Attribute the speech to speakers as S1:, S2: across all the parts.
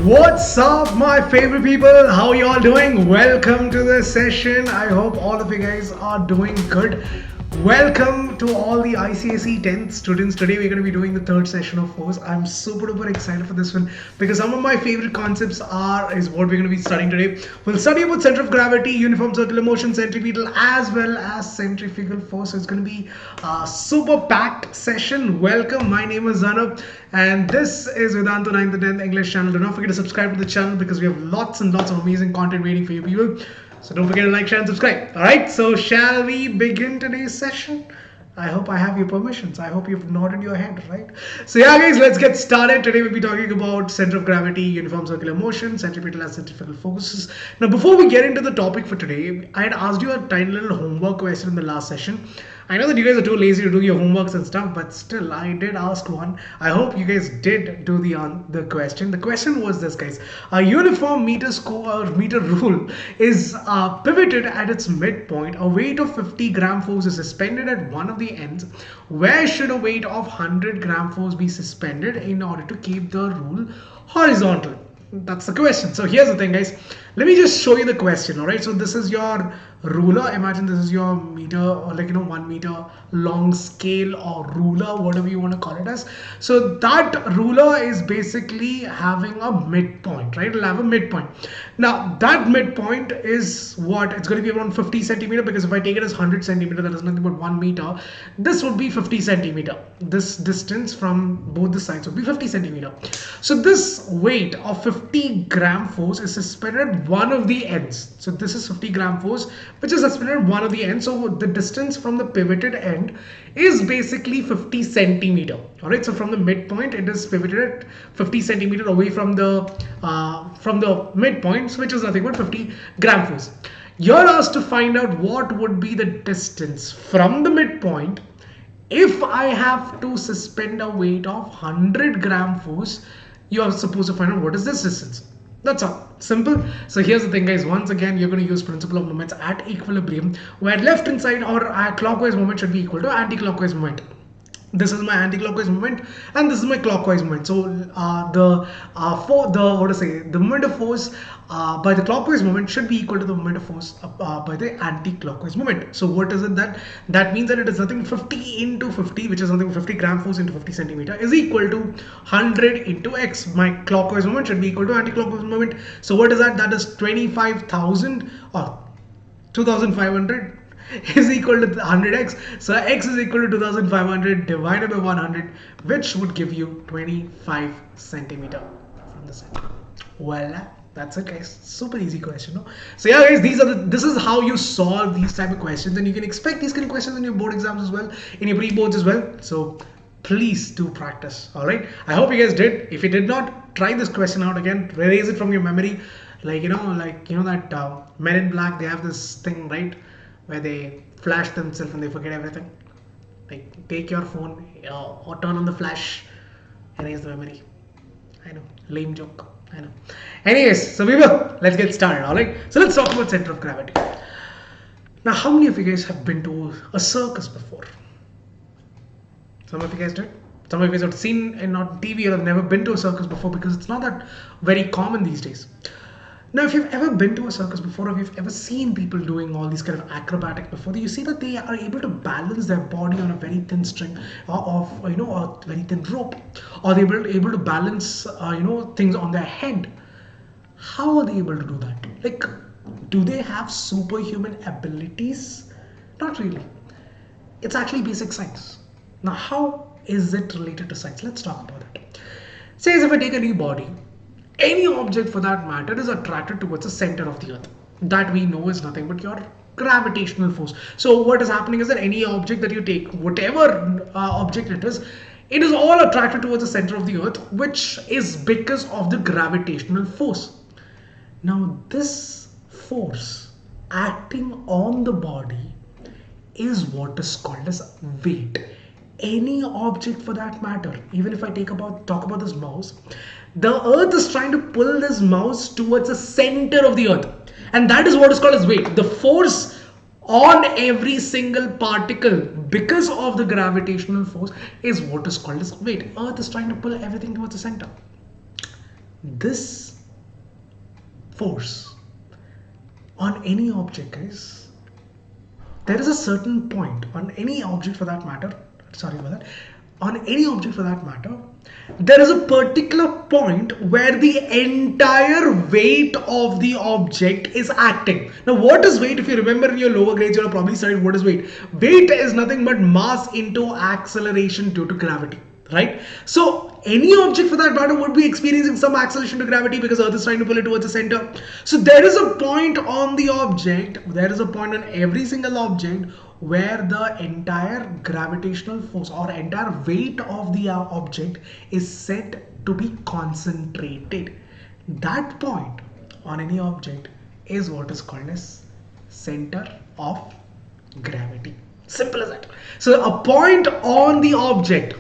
S1: What's up, my favorite people? How y'all doing? Welcome to the session. I hope all of you guys are doing good. Welcome to all the ICSE 10th students. Today we're going to be doing the third session of force. I'm super duper excited for this one because some of my favorite concepts is what we're going to be studying today. We'll study about center of gravity, uniform circular motion, centripetal, as well as centrifugal force. So it's going to be a super packed session. Welcome. My name is Zanab and this is Vedantu 9th and 10th English channel. Do not forget to subscribe to the channel because we have lots and lots of amazing content waiting for you people. So don't forget to like, share and subscribe. Alright, so shall we begin today's session? I hope I have your permissions. I hope you've nodded your head, right? So yeah guys, let's get started. Today we'll be talking about center of gravity, uniform circular motion, centripetal and centrifugal forces. Now before we get into the topic for today, I had asked you a tiny little homework question in the last session. I know that you guys are too lazy to do your homeworks and stuff, but still I did ask one. I hope you guys did do the question. The question was this, guys. A uniform meter rule is pivoted at its midpoint. A weight of 50-gram force is suspended at one of the ends. Where should a weight of 100-gram force be suspended in order to keep the rule horizontal? That's the question. So here's the thing, guys. Let me just show you the question. All right, so this is your ruler. Imagine this is your meter, or 1 meter long scale or ruler, whatever you want to call it as. So that ruler is basically having a midpoint, right? It'll have a midpoint. Now that midpoint is what? It's going to be around 50 centimeter, because if I take it as 100 centimeter, that is nothing but 1 meter. This would be 50 centimeter. This distance from both the sides would be 50 centimeter. So this weight of 50-gram force is suspended at one of the ends. So this is 50-gram force which is suspended at one of the ends. So the distance from the pivoted end is basically 50 centimeter. All right, so from the midpoint it is pivoted at 50 centimeter away from the midpoint, which is nothing but 50-gram force. You're asked to find out what would be the distance from the midpoint if I have to suspend a weight of 100-gram force. You are supposed to find out what is this distance. That's all. Simple. So here's the thing, guys. Once again, you're going to use principle of moments at equilibrium, where left hand side or clockwise moment should be equal to anti-clockwise moment. This is my anti-clockwise moment and this is my clockwise moment. So the moment of force by the clockwise moment should be equal to the moment of force by the anti-clockwise moment. So what is it that means? That it is nothing 50 into 50, which is something 50-gram force into 50 centimeter, is equal to 100 into x. My clockwise moment should be equal to anti-clockwise moment. So what is that? That is 25,000 or 2,500 is equal to 100x. So x is equal to 2500 divided by 100, which would give you 25 centimeter from the center. Voila, that's it, guys. Super easy question, no? So yeah, guys, this is how you solve these type of questions, and you can expect these kind of questions in your board exams as well, in your pre-boards as well. So please do practice. All right, I hope you guys did. If you did not, try this question out again, erase it from your memory. Like that Men in Black, they have this thing, right, where they flash themselves and they forget everything. Like, take your phone or turn on the flash, erase the memory. I know, lame joke, I know. Anyways, so let's get started. All right, so let's talk about center of gravity. Now, how many of you guys have been to a circus before? Some of you guys did. Some of you guys have seen it on TV or have never been to a circus before, because it's not that very common these days. Now, if you've ever been to a circus before, or if you've ever seen people doing all these kind of acrobatic before, you see that they are able to balance their body on a very thin string of a very thin rope, or they're able to balance things on their head. How are they able to do that? Like, do they have superhuman abilities? Not really. It's actually basic science. Now, how is it related to science? Let's talk about it. Say, if I take any body, any object for that matter is attracted towards the center of the earth. That we know is nothing but your gravitational force. So what is happening is that any object that you take, whatever object it is all attracted towards the center of the earth, which is because of the gravitational force. Now this force acting on the body is what is called as weight. Any object for that matter, even if I talk about this mouse, the earth is trying to pull this mouse towards the center of the earth, and that is what is called as weight. The force on every single particle because of the gravitational force is what is called as weight. Earth is trying to pull everything towards the center. this force on any object is, there is a certain point on any object for that matter, sorry about that, on any object for that matter, there is a particular point where the entire weight of the object is acting. Now what is weight? If you remember in your lower grades, you'll probably studied what is weight. Weight is nothing but mass into acceleration due to gravity, right? So any object for that matter would be experiencing some acceleration to gravity because Earth is trying to pull it towards the center. So there is a point on the object, there is a point on every single object where the entire gravitational force or entire weight of the object is said to be concentrated. That point on any object is what is called as center of gravity. Simple as that. So a point on the object,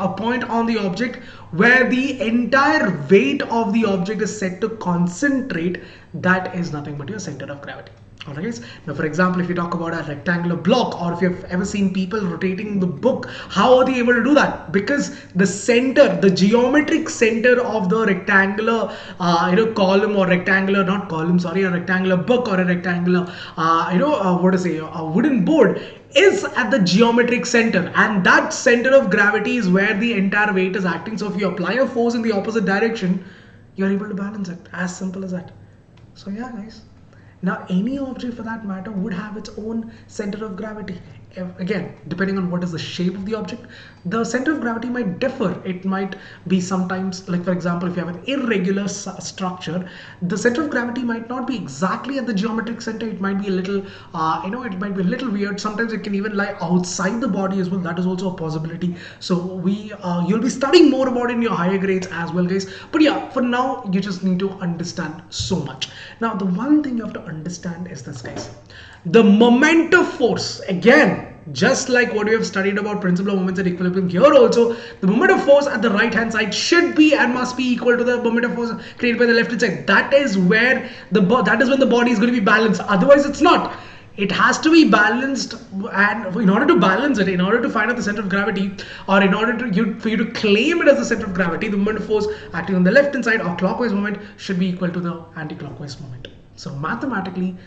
S1: where the entire weight of the object is set to concentrate, that is nothing but your center of gravity. Alright guys, now for example, if you talk about a rectangular block, or if you've ever seen people rotating the book, how are they able to do that? Because the center, the geometric center of the rectangular column, or rectangular, not column, sorry, a rectangular book or a rectangular a wooden board is at the geometric center, and that center of gravity is where the entire weight is acting. So if you apply a force in the opposite direction, you're able to balance it. As simple as that. So yeah guys, now any object for that matter would have its own center of gravity. Again, depending on what is the shape of the object, the center of gravity might differ. It might be sometimes, like for example, if you have an irregular structure, the center of gravity might not be exactly at the geometric center. It might be a little, it might be a little weird. Sometimes it can even lie outside the body as well. That is also a possibility. So you'll be studying more about it in your higher grades as well, guys. But yeah, for now, you just need to understand so much. Now, the one thing you have to understand is this, guys. The moment of force, again, just like what we have studied about principle of moments and equilibrium, here also the moment of force at the right hand side should be and must be equal to the moment of force created by the left hand side. That is where when the body is going to be balanced. Otherwise it's not. It has to be balanced, and in order to balance it, in order to find out the center of gravity, or in order for you to claim it as the center of gravity, the moment of force acting on the left hand side or clockwise moment should be equal to the anti-clockwise moment. So mathematically,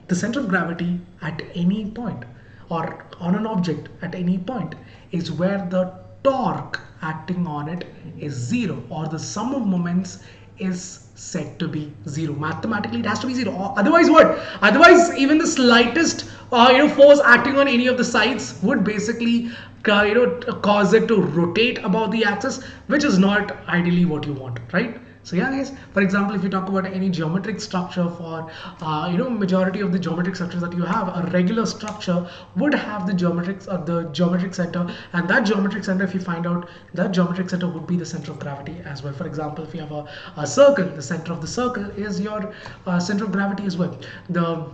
S1: the center of gravity at any point, or on an object at any point, is where the torque acting on it is zero, or the sum of moments is said to be zero. Mathematically it has to be zero, or otherwise what? Otherwise even the slightest force acting on any of the sides would basically cause it to rotate about the axis, which is not ideally what you want, right? So yeah guys, for example, if you talk about any geometric structure, for majority of the geometric structures that you have, a regular structure would have the geometric center, and that geometric center, if you find out, that geometric center would be the center of gravity as well. For example, if you have a circle, the center of the circle is your center of gravity as well. The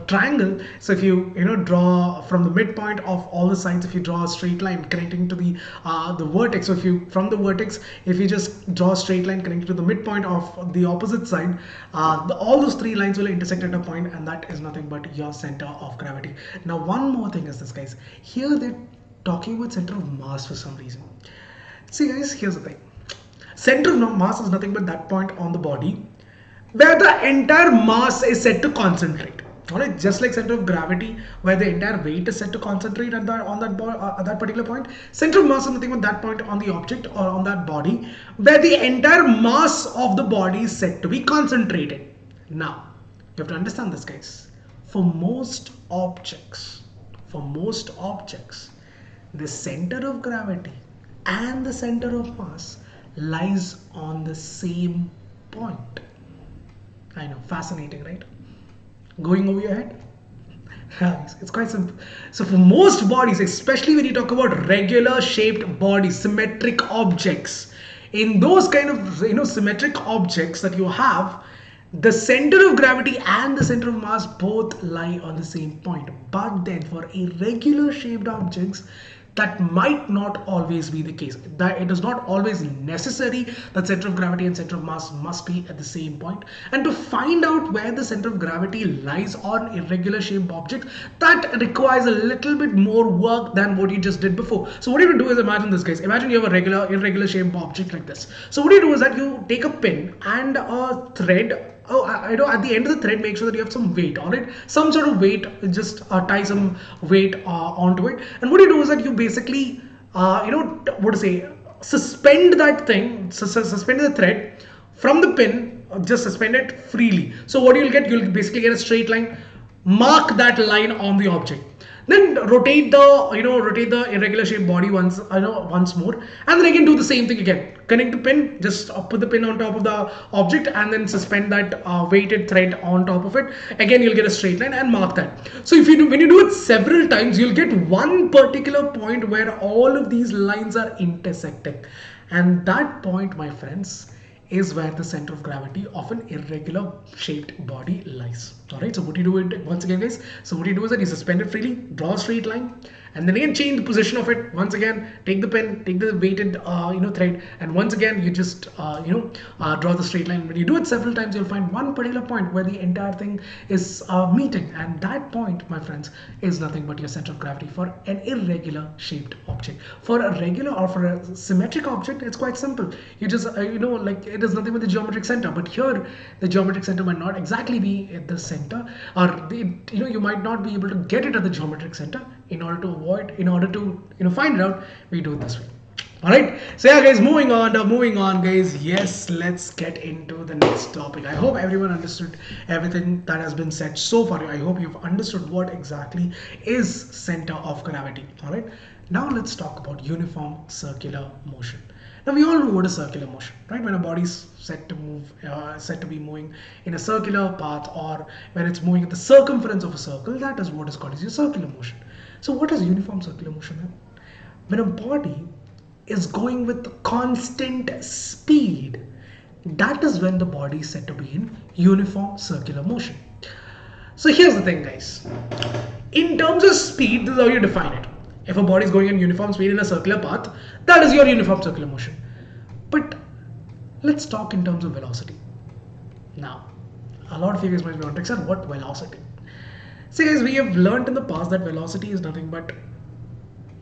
S1: triangle, so if you draw from the midpoint of all the sides, if you draw a straight line connecting to the vertex, so if you from the vertex, if you just draw a straight line connecting to the midpoint of the opposite side, all those three lines will intersect at a point, and that is nothing but your center of gravity. Now one more thing is this, guys. Here they're talking about center of mass for some reason. See guys, here's the thing. Center of mass is nothing but that point on the body where the entire mass is set to concentrate. Alright, just like center of gravity, where the entire weight is set to concentrate at that particular point, center of mass is nothing but that point on the object or on that body where the entire mass of the body is set to be concentrated. Now, you have to understand this, guys. For most objects, the center of gravity and the center of mass lies on the same point. I know, fascinating, right? Going over your head? It's quite simple. So for most bodies, especially when you talk about regular shaped bodies, symmetric objects, in those kind of symmetric objects that you have, the center of gravity and the center of mass both lie on the same point. But then for irregular shaped objects, that might not always be the case. That it is not always necessary that center of gravity and center of mass must be at the same point. And to find out where the center of gravity lies on irregular shaped object, that requires a little bit more work than what you just did before. So what you do is, imagine this, guys. Imagine you have a irregular shaped object like this. So what you do is that you take a pin and a thread. Oh, I know, at the end of the thread, make sure that you have some weight on it, some sort of weight, just tie some weight onto it. And what you do is that you basically, what to say, suspend that thing, suspend the thread from the pin, just suspend it freely. So what you'll basically get a straight line, mark that line on the object. Then rotate the irregular shaped body once more, and then again do the same thing again. Connect the pin, just put the pin on top of the object, and then suspend that weighted thread on top of it. Again, you'll get a straight line and mark that. So when you do it several times, you'll get one particular point where all of these lines are intersecting, and that point, my friends, is where the center of gravity of an irregular shaped body lies. All right, so what you do it once again, guys. So what you do is that you suspend it freely, draw a straight line, and then again change the position of it. Once again, take the pen, take the weighted thread, and once again you just draw the straight line. When you do it several times, you'll find one particular point where the entire thing is meeting, and that point, my friends, is nothing but your center of gravity for an irregular shaped object. For a regular or for a symmetric object, it's quite simple. You just it is nothing but the geometric center. But here, the geometric center might not exactly be at the center, or you might not be able to get it at the geometric center. In order to find it out, we do it this way. All right, so yeah, guys, moving on, guys. Yes, let's get into the next topic. I hope everyone understood everything that has been said so far. I hope you've understood what exactly is center of gravity. All right, now let's talk about uniform circular motion. Now we all know what is circular motion, right? When a body is set to be moving in a circular path, or when it's moving at the circumference of a circle, that is what is called as your circular motion. So what is uniform circular motion then? When a body is going with constant speed, that is when the body is said to be in uniform circular motion. So here's the thing, guys. In terms of speed, this is how you define it. If a body is going in uniform speed in a circular path, that is your uniform circular motion. But let's talk in terms of velocity. Now, a lot of you guys might be wondering, what velocity? See, guys, we have learned in the past that velocity is nothing but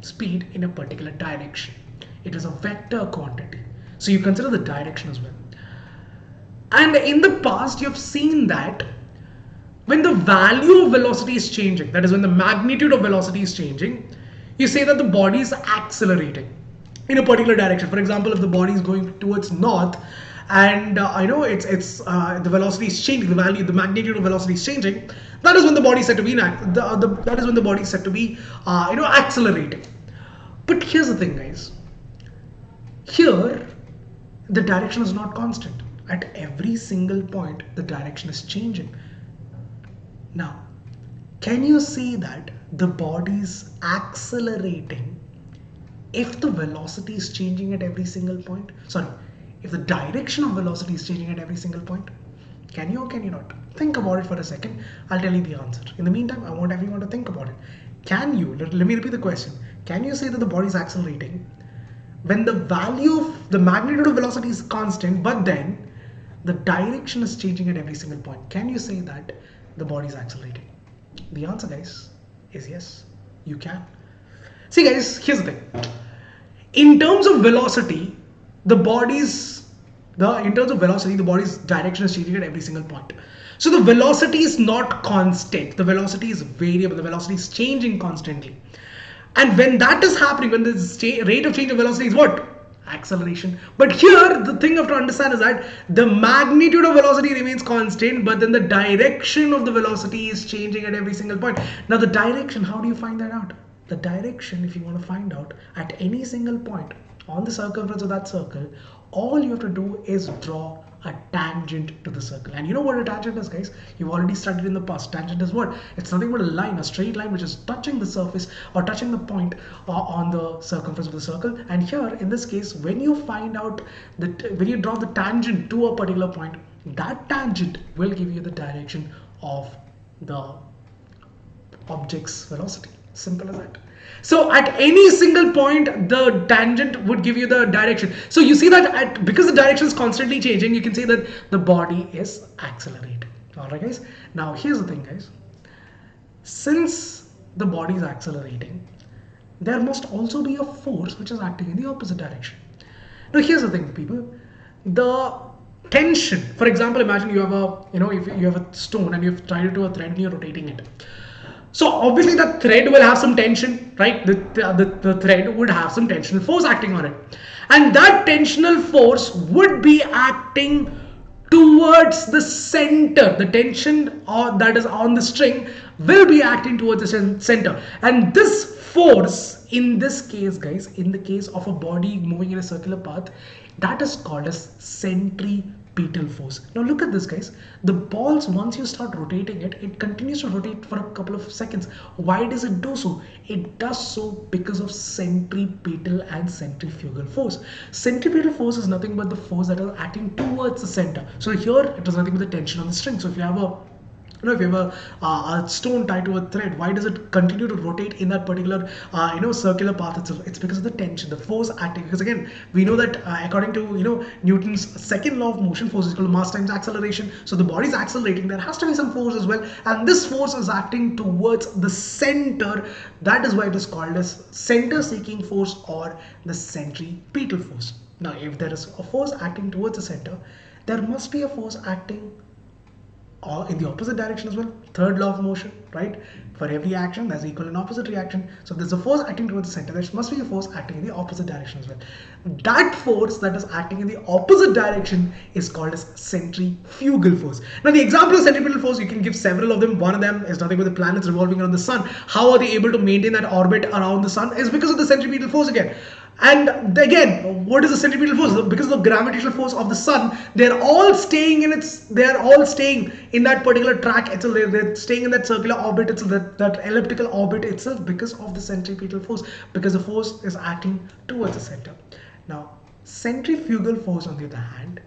S1: speed in a particular direction. It is a vector quantity. So you consider the direction as well. And in the past, you have seen that when the value of velocity is changing, that is when the magnitude of velocity is changing, you say that the body is accelerating in a particular direction. For example, if the body is going towards north, and the velocity is changing, the magnitude of velocity is changing, that is when the body is said to be accelerating. But here's the thing, guys. Here, the direction is not constant. At every single point, the direction is changing. Now, can you see that the body is accelerating if the velocity is changing at every single point? Sorry, if the direction of velocity is changing at every single point? Can you or can you not? Think about it for a second. I'll tell you the answer. In the meantime, I want everyone to think about it. Can you, let me repeat the question. Can you say that the body is accelerating when the value of the magnitude of velocity is constant, but then the direction is changing at every single point? Can you say that the body is accelerating? The answer, guys, is yes, you can. See, guys, here's the thing. In terms of velocity, the body's direction is changing at every single point. So the velocity is not constant. The velocity is variable. The velocity is changing constantly. And when that is happening, when the rate of change of velocity is what? Acceleration. But here, the thing you have to understand is that the magnitude of velocity remains constant, but then the direction of the velocity is changing at every single point. Now the direction, how do you find that out? The direction, if you want to find out at any single point on the circumference of that circle, all you have to do is draw a tangent to the circle. And you know what a tangent is, guys? You've already studied in the past. Tangent is what? It's nothing but a line, a straight line which is touching the surface or touching the point on the circumference of the circle. And here, in this case, when you find out that when you draw the tangent to a particular point, that tangent will give you the direction of the object's velocity. Simple as that. So at any single point, the tangent would give you the direction. So you see that because the direction is constantly changing, you can see that the body is accelerating. All right, guys. Now here's the thing, guys. Since the body is accelerating, there must also be a force which is acting in the opposite direction. Now here's the thing, people. The tension, for example, imagine you have a, if you have a stone and you've tied it to a thread and you're rotating it. So obviously the thread will have some tension, right? The thread would have some tensional force acting on it. And that tensional force would be acting towards the center. The tension that is on the string will be acting towards the center. And this force, in this case, guys, in the case of a body moving in a circular path, that is called as centripetal force. Now look at this, guys. The balls, once you start rotating it, it continues to rotate for a couple of seconds. Why does it do so? It does so because of centripetal and centrifugal force. Centripetal force is nothing but the force that is acting towards the center. So here it is nothing but the tension on the string. So if you have if you have a stone tied to a thread, why does it continue to rotate in that particular circular path itself? It's because of the tension, the force acting. Because again, we know that according to Newton's second law of motion, force is equal to mass times acceleration. So the body is accelerating, there has to be some force as well, and this force is acting towards the center. That is why it is called as center seeking force or the centripetal force. Now if there is a force acting towards the center, there must be a force acting or in the opposite direction as well. Third law of motion, right? For every action, there's equal and opposite reaction. So there's a force acting towards the center. There must be a force acting in the opposite direction as well. That force that is acting in the opposite direction is called as centrifugal force. Now the example of centripetal force, you can give several of them. One of them is nothing but the planets revolving around the sun. How are they able to maintain that orbit around the sun? Is because of the centripetal force again. And again, what is the centripetal force? Because of the gravitational force of the sun, they're all staying in that particular track itself. They're staying in that circular orbit itself, that elliptical orbit itself, because of the centripetal force, because the force is acting towards the center. Now, centrifugal force, on the other hand,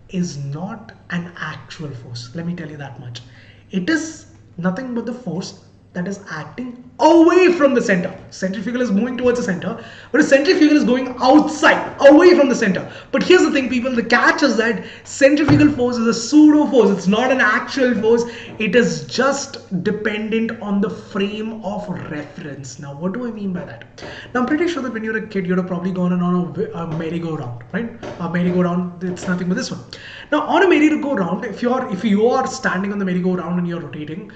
S1: is not an actual force. Let me tell you that much. It is nothing but the force that is acting away from the center. Centrifugal is moving towards the center, but a centrifugal is going outside, away from the center. But here's the thing, people, the catch is that centrifugal force is a pseudo force. It's not an actual force. It is just dependent on the frame of reference. Now, what do I mean by that? Now, I'm pretty sure that when you're a kid, you'd have probably gone on a merry-go-round, right? A merry-go-round, it's nothing but this one. Now, on a merry-go-round, if you are standing on the merry-go-round and you're rotating,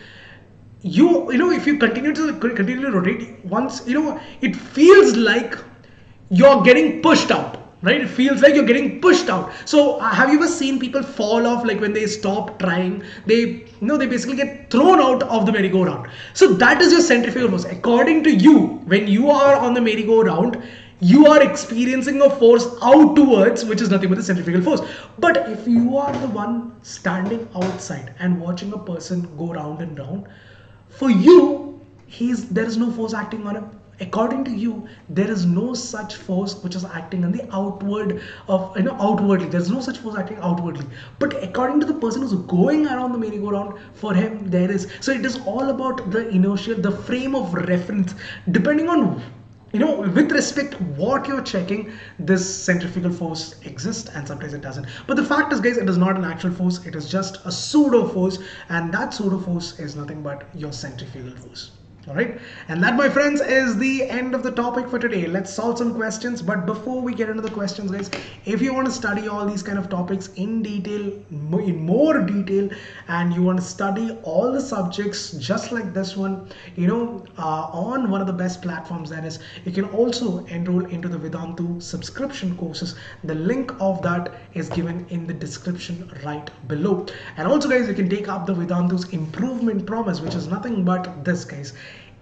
S1: if you continue to rotate, once it feels like you're getting pushed out, right? It feels like you're getting pushed out. So have you ever seen people fall off, like when they stop trying, they basically get thrown out of the merry-go-round? So that is your centrifugal force. According to you, when you are on the merry-go-round, you are experiencing a force outwards, which is nothing but the centrifugal force. But if you are the one standing outside and watching a person go round and round, for you, there is no force acting on him. According to you, there is no such force which is acting on the outwardly. There's no such force acting outwardly. But according to the person who's going around the merry-go-round, for him there is. So it is all about the inertia, the frame of reference, depending on with respect to what you're checking, this centrifugal force exists and sometimes it doesn't. But the fact is, guys, it is not an actual force. It is just a pseudo force, and that pseudo force is nothing but your centrifugal force. All right, and that, my friends, is the end of the topic for today. Let's solve some questions. But before we get into the questions, guys, if you want to study all these kind of topics in detail, in more detail, and you want to study all the subjects just like this one, on one of the best platforms, that is, you can also enroll into the Vedantu subscription courses. The link of that is given in the description right below. And also, guys, you can take up the Vedantu's improvement promise, which is nothing but this, guys.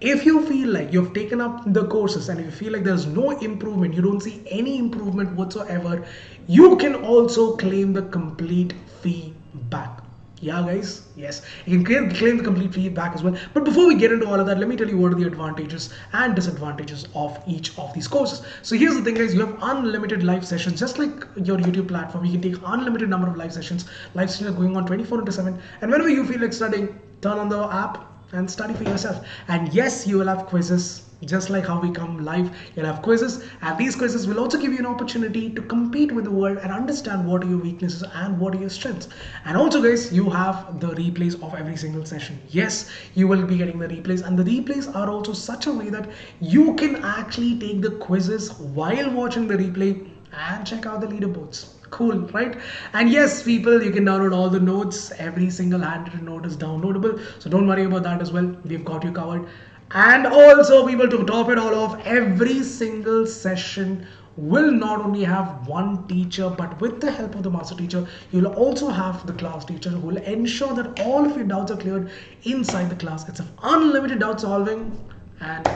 S1: If you feel like you've taken up the courses and if you feel like there's no improvement, you don't see any improvement whatsoever, you can also claim the complete fee back. Yeah, guys, yes, you can claim the complete fee back as well. But before we get into all of that, let me tell you what are the advantages and disadvantages of each of these courses. So here's the thing, guys, you have unlimited live sessions, just like your YouTube platform. You can take unlimited number of live sessions. Live sessions are going on 24/7, and whenever you feel like studying, turn on the app and study for yourself. And yes, you will have quizzes Just like how we come live, you'll have quizzes, and these quizzes will also give you an opportunity to compete with the world and understand what are your weaknesses and what are your strengths. And also, guys, you have the replays of every single session. Yes, you will be getting the replays, and the replays are also such a way that you can actually take the quizzes while watching the replay and check out the leaderboards. Cool, right? And yes, people, you can download all the notes. Every single handwritten note is downloadable, so don't worry about that as well. We've got you covered. And also, people, to top it all off, every single session will not only have one teacher, but with the help of the master teacher, you'll also have the class teacher who will ensure that all of your doubts are cleared inside the class. It's an unlimited doubt solving and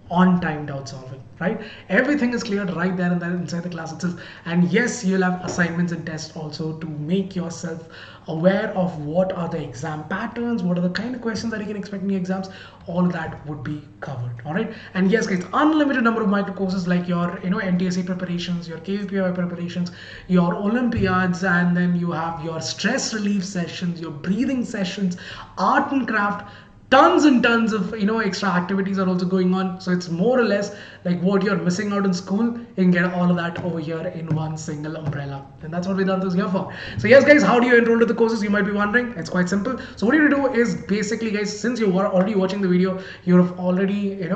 S1: on-time doubt solving, right? Everything is cleared right there and then inside the class itself. And yes, you'll have assignments and tests also to make yourself aware of what are the exam patterns, what are the kind of questions that you can expect in your exams. All of that would be covered. All right. And yes, guys, unlimited number of micro courses like your NTSA preparations, your KVPI preparations, your Olympiads, and then you have your stress relief sessions, your breathing sessions, art and craft. Tons and tons of extra activities are also going on, so it's more or less like what you're missing out in school, you can get all of that over here in one single umbrella, and that's what Vedantu is here for. So yes, guys, how do you enroll to the courses, you might be wondering? It's quite simple. So what you do is basically, guys, since you are already watching the video, you're already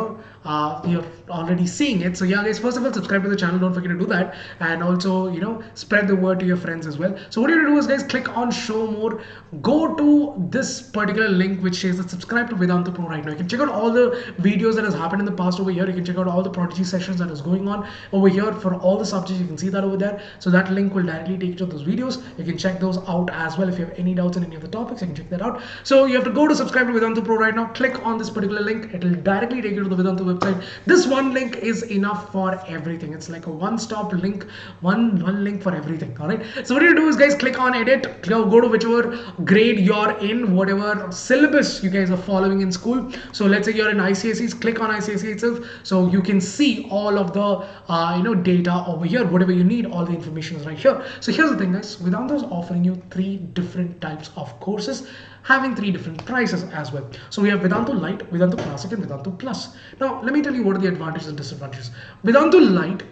S1: you're already seeing it. So yeah, guys, first of all, subscribe to the channel, don't forget to do that, and also spread the word to your friends as well. So what you do is, guys, click on show more, go to this particular link which says that subscribe to Vedantu Pro right now. You can check out all the videos that has happened in the past over here. You can check out all the prodigy sessions that is going on over here for all the subjects. You can see that over there. So that link will directly take you to those videos. You can check those out as well. If you have any doubts in any of the topics, you can check that out. So you have to go to subscribe to Vedantu Pro right now. Click on this particular link. It will directly take you to the Vedantu website. This one link is enough for everything. It's like a one-stop link, one link for everything. All right. So what you do is, guys, click on edit. Go to whichever grade you're in, whatever syllabus you guys are following in school. So let's say you're in ICSEs, click on ICSE itself, so you can see all of the data over here. Whatever you need, all the information is right here. So here's the thing, guys, Vedantu is offering you 3 different types of courses, having 3 different prices as well. So we have Vedantu Lite, Vedantu Classic, and Vedantu Plus. Now let me tell you what are the advantages and disadvantages. Vedantu Lite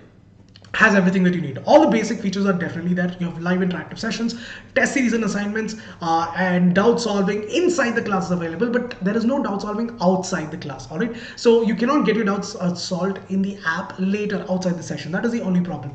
S1: has everything that you need. All the basic features are definitely there. You have live interactive sessions, test series and assignments, and doubt solving inside the class is available, but there is no doubt solving outside the class. All right, so you cannot get your doubts solved in the app later outside the session. That is the only problem.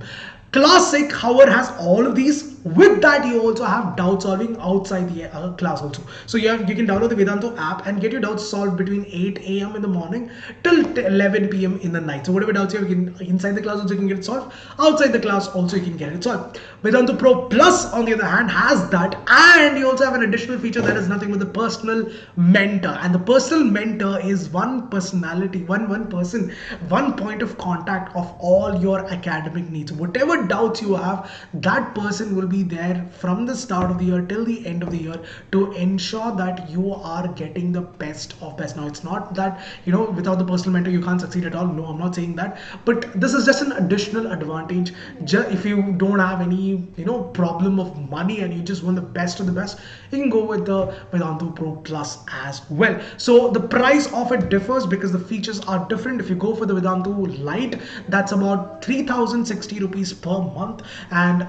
S1: Classic, however, has all of these. With that, you also have doubt solving outside the class also. So you can download the Vedantu app and get your doubts solved between 8 a.m. in the morning till 11 p.m. in the night. So whatever doubts you have, inside the class also you can get it solved. Outside the class also you can get it solved. Vedantu Pro Plus, on the other hand, has that, and you also have an additional feature that is nothing but the personal mentor. And the personal mentor is one personality, one person, one point of contact of all your academic needs. Whatever doubts you have, that person will be there from the start of the year till the end of the year to ensure that you are getting the best of best. Now it's not that without the personal mentor you can't succeed at all. No, I'm not saying that, but this is just an additional advantage. If you don't have any problem of money and you just want the best of the best, you can go with the Vedantu Pro Plus as well. So the price of it differs because the features are different. If you go for the Vedantu Lite, that's about 3,060 rupees per month, and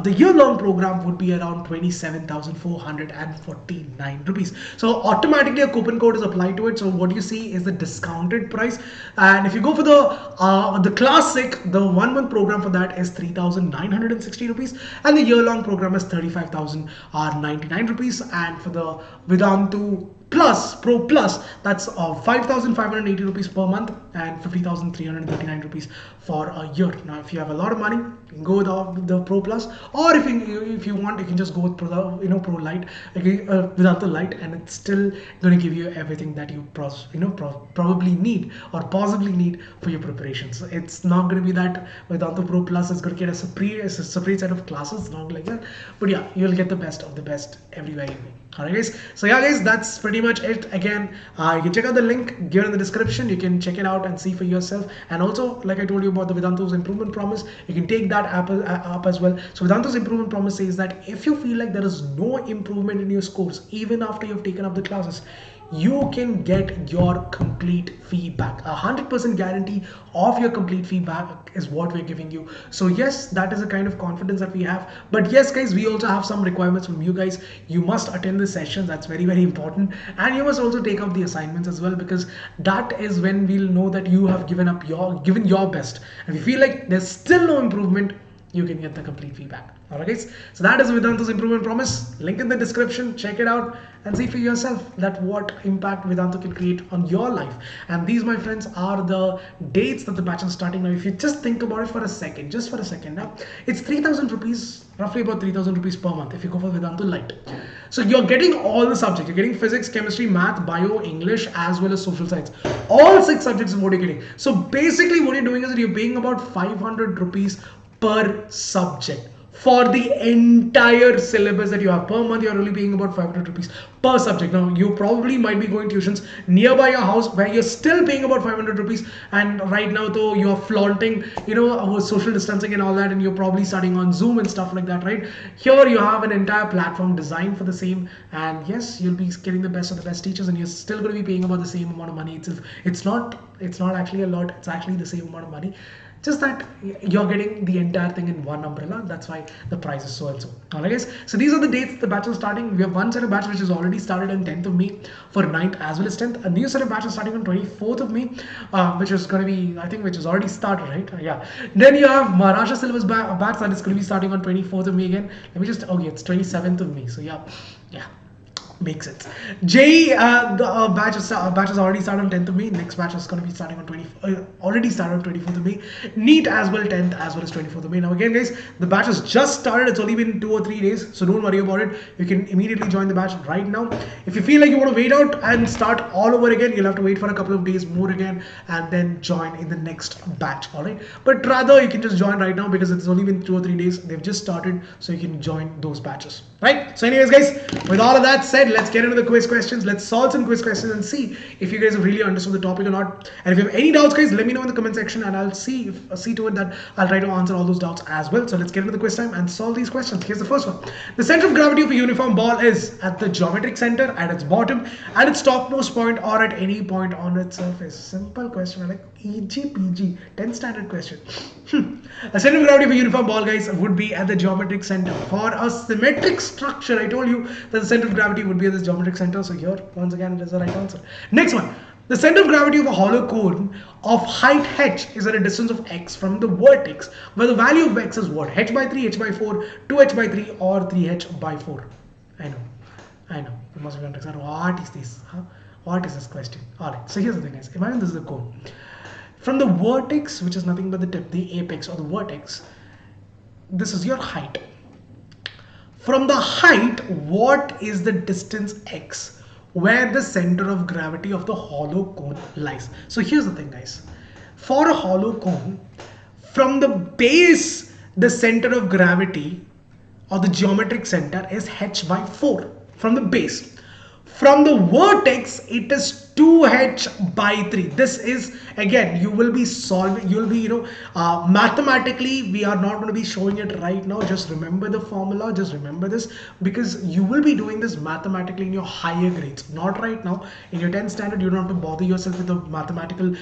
S1: the year-long program would be around 27,449 rupees. So automatically a coupon code is applied to it. So what you see is the discounted price. And if you go for the classic, the 1 month program for that is 3,960 rupees, and the year-long program is 35,099 rupees. And for the Vedantu Pro Plus, that's 5,580 rupees per month and 50,339 rupees for a year. Now if you have a lot of money, you can go with the Pro Plus, or if you want, you can just go with Pro Lite, Vedantu Lite, and it's still going to give you everything that you probably need or possibly need for your preparations. It's not going to be that Vedantu Pro Plus is going to get a separate set of classes, not like that, but yeah, you'll get the best of the best everywhere you go. Alright, guys, so yeah, guys, that's pretty much it. Again, you can check out the link given in the description. You can check it out and see for yourself. And also, like I told you about the Vedantu's improvement promise, you can take that app as well. So Vedantu's improvement promise says that if you feel like there is no improvement in your scores even after you've taken up the classes, you can get your complete feedback. 100% guarantee of your complete feedback is what we're giving you. So yes, that is a kind of confidence that we have. But yes guys, we also have some requirements from you guys. You must attend the sessions, that's very very important, and you must also take up the assignments as well, because that is when we'll know that you have given your best. And if you feel like there's still no improvement, you can get the complete feedback. Alright guys, so that is Vedanta's improvement promise. Link in the description, check it out and see for yourself that what impact Vedanta can create on your life. And these, my friends, are the dates that the batch is starting now. If you just think about it for a second, just for a second now, it's 3,000 rupees, roughly about 3,000 rupees per month if you go for Vedanta Lite. So you're getting all the subjects. You're getting physics, chemistry, math, bio, English, as well as social science. All 6 subjects is what you're getting. So basically what you're doing is that you're paying about 500 rupees per subject for the entire syllabus that you have. Per month you're only paying about 500 rupees per subject. Now you probably might be going tuitions nearby your house where you're still paying about 500 rupees, and right now though you're flaunting, you know, social distancing and all that, and you're probably studying on Zoom and stuff like that, right? Here you have an entire platform designed for the same, and yes, you'll be getting the best of the best teachers, and you're still going to be paying about the same amount of money itself. It's not actually a lot, it's actually the same amount of money, just that you're getting the entire thing in one umbrella. That's why the price is so and so. Alright guys, so these are the dates the batch is starting. We have one set of batch which is already started on 10th of May for 9th as well as 10th. A new set of batch is starting on 24th of May, which is going to be, I think, which is already started, right? Yeah. Then you have Maharashtra syllabus batch that is going to be starting on 24th of May again. Let me just, okay, it's 27th of May. So yeah. Makes sense. JEE batch is already started on 10th of May. Next batch is going to be starting on already started on 24th of May. NEET as well 10th as well as 24th of May. Now again guys, the batch has just started. It's only been 2 or 3 days, so don't worry about it. You can immediately join the batch right now. If you feel like you want to wait out and start all over again, you'll have to wait for a couple of days more again and then join in the next batch. Alright, but rather you can just join right now because it's only been 2 or 3 days. They've just started, so you can join those batches, right? So anyways guys, with all of that said, let's get into the quiz questions. Let's solve some quiz questions and see if you guys have really understood the topic or not. And if you have any doubts guys, let me know in the comment section and I'll see to it that I'll try to answer all those doubts as well. So let's get into the quiz time and solve these questions. Here's the first one. The center of gravity of a uniform ball is at the geometric center, at its bottom, at its topmost point, or at any point on its surface. Simple question, like EG PG 10 standard question. A center of gravity of a uniform ball guys would be at the geometric center. For a symmetric structure, I told you that the center of gravity would be at the geometric center. So here once again it is the right answer. Next one. The center of gravity of a hollow cone of height h is at a distance of x from the vertex, where the value of x is what? H by 3, h by 4, 2h by 3, or 3h by 4. I know. You must be wondering, what is this? Huh? What is this question? Alright, so here's the thing guys. Imagine this is the cone. From the vertex, which is nothing but the tip, the apex or the vertex, this is your height. From the height, what is the distance x where the center of gravity of the hollow cone lies? So here's the thing guys. For a hollow cone, from the base, the center of gravity or the geometric center is h by 4 from the base. From the vertex, it is 2h by 3. This is, again, you will be solving, you will be, mathematically, we are not going to be showing it right now. Just remember the formula, just remember this, because you will be doing this mathematically in your higher grades. Not right now. In your 10th standard, you don't have to bother yourself with the mathematical,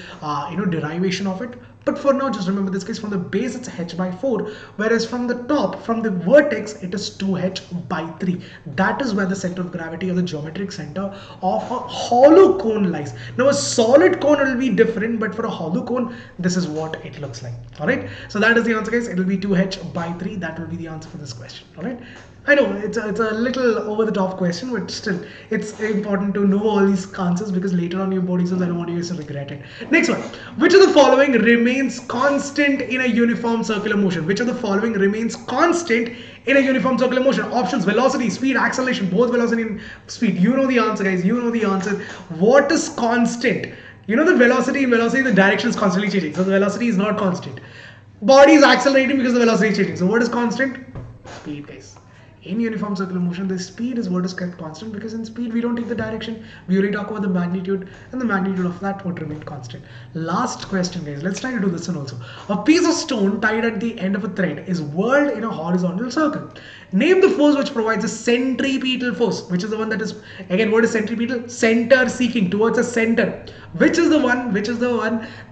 S1: derivation of it. But for now, just remember this case, from the base, it's h by 4, whereas from the top, from the vertex, it is 2h by 3. That is where the center of gravity or the geometric center of a hollow cone lies. Now, a solid cone will be different, but for a hollow cone, this is what it looks like. All right. So that is the answer, guys. It will be 2h by 3. That will be the answer for this question. All right. I know it's a little over the top question, but still it's important to know all these answers because later on your board exams, I don't want you guys to regret it. Next one. Which of the following remains constant in a uniform circular motion? Which of the following remains constant in a uniform circular motion? Options: velocity, speed, acceleration, both velocity and speed. You know the answer, guys. You know the answer. What is constant? You know the velocity, the direction is constantly changing. So the velocity is not constant. Body is accelerating because the velocity is changing. So what is constant? Speed, guys. in uniform circular motion, the speed is what is kept constant, because in speed we don't take the direction, we only talk about the magnitude, and the magnitude of that would remain constant. Last question, guys, let's try to do this one also. A piece of stone tied at the end of a thread is whirled in a horizontal circle. Name the force which provides a centripetal force, which is the one that is, again, what is centripetal? Center seeking, towards a center. Which is the one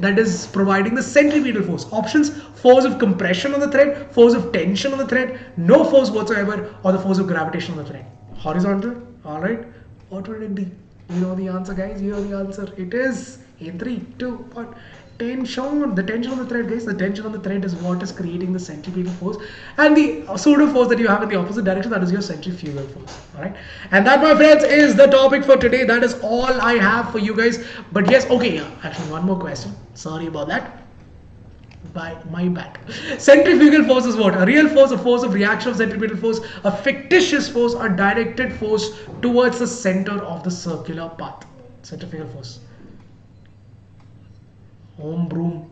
S1: that is providing the centripetal force? Options: force of compression on the thread, force of tension on the thread, no force whatsoever, or the force of gravitation on the thread. Horizontal. All right, what would it be? You know the answer, guys. You know the answer. It is in 3, 2, 1. Tension. The tension on the thread, guys. The tension on the thread is what is creating the centripetal force, and the pseudo force that you have in the opposite direction, that is your centrifugal force. All right, and that, my friends, is the topic for today. That is all I have for you guys. But yes, okay, yeah, actually one more question. Sorry about that. By my bad. Centrifugal force is what? A real force, a force of reaction of centripetal force, a fictitious force, a directed force towards the center of the circular path. Centrifugal force. Home broom.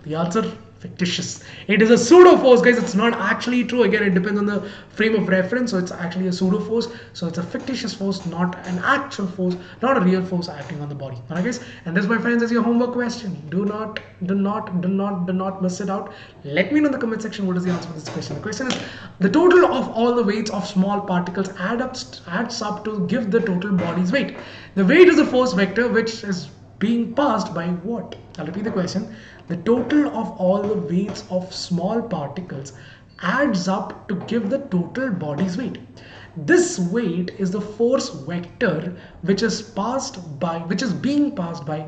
S1: The answer: fictitious. It is a pseudo force, guys. It's not actually true. Again, it depends on the frame of reference. So it's actually a pseudo force. So it's a fictitious force, not an actual force, not a real force acting on the body. Alright, guys. And this, my friends, is your homework question. Do not miss it out. Let me know in the comment section what is the answer to this question. The question is: the total of all the weights of small particles adds up to give the total body's weight. The weight is a force vector which is being passed by what? I'll repeat the question. The total of all the weights of small particles adds up to give the total body's weight. This weight is the force vector which is being passed by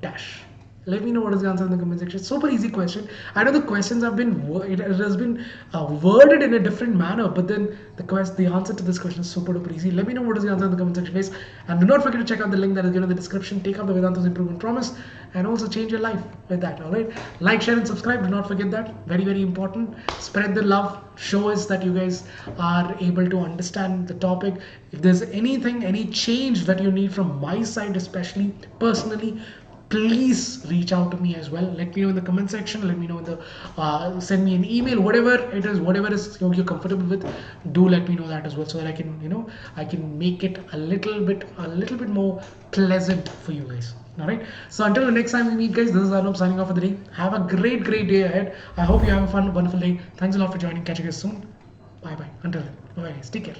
S1: dash. Let me know what is the answer in the comment section. Super easy question. I know the questions have been it has been worded in a different manner, but then the answer to this question is super duper easy. Let me know what is the answer in the comment section, guys. And do not forget to check out the link that is given in the description. Take up the Vedanta's Improvement Promise and also change your life with that. All right. Like, share, and subscribe. Do not forget that. Very, very important. Spread the love. Show us that you guys are able to understand the topic. If there's anything, any change that you need from my side, especially personally, please reach out to me as well. Let me know in the comment section. Let me know in the send me an email, whatever it is, whatever is you're comfortable with. Do let me know that as well, so that I can make it a little bit more pleasant for you guys. All right. So until the next time we meet, guys, this is Arnab signing off for the day. Have a great day ahead. I hope you have a fun, wonderful day. Thanks a lot for joining. Catch you guys soon. Bye bye. Until then, bye guys. Take care.